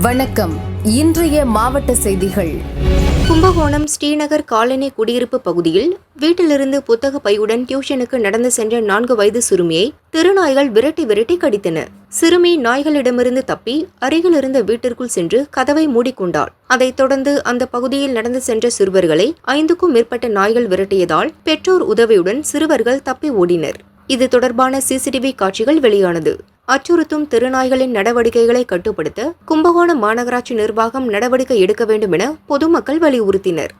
வணக்கம். இன்றைய மாவட்ட செய்திகள். கும்பகோணம் ஸ்ரீநகர் காலனி குடியிருப்பு பகுதியில் வீட்டிலிருந்து புத்தக பையுடன் டியூஷனுக்கு நடந்து சென்ற 4 வயது சிறுமியை திருநாய்கள் விரட்டி கடித்தன. சிறுமி நாய்களிடமிருந்து தப்பி அருகிலிருந்த வீட்டிற்குள் சென்று கதவை மூடிக்கொண்டாள். அதைத் தொடர்ந்து அந்த பகுதியில் நடந்து சென்ற சிறுவர்களை 5க்கும் மேற்பட்ட நாய்கள் விரட்டியதால் பெற்றோர் உதவியுடன் சிறுவர்கள் தப்பி ஓடினர். இது தொடர்பான சிசிடிவி காட்சிகள் வெளியானது. அச்சுறுத்தும் திருநாய்களின் நடவடிக்கைகளை கட்டுப்படுத்த கும்பகோணம் மாநகராட்சி நிர்வாகம் நடவடிக்கை எடுக்க வேண்டும் என பொதுமக்கள் வலியுறுத்தினர்.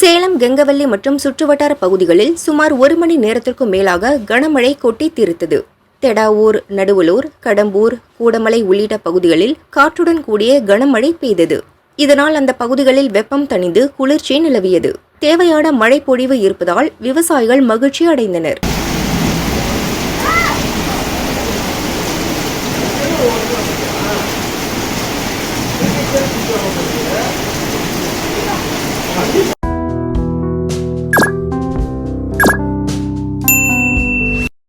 சேலம், கெங்கவல்லி மற்றும் சுற்றுவட்டார பகுதிகளில் சுமார் 1 மணி நேரத்திற்கும் மேலாக கனமழை கொட்டி தீர்த்தது. தெடாவூர், நடுவலூர், கடம்பூர், கூடமலை உள்ளிட்ட பகுதிகளில் காற்றுடன் கூடிய கனமழை பெய்தது. இதனால் அந்த பகுதிகளில் வெப்பம் தணிந்து குளிர்ச்சி நிலவியது. தேவையான மழை பொழிவு இருப்பதால் விவசாயிகள் மகிழ்ச்சி அடைந்தனர்.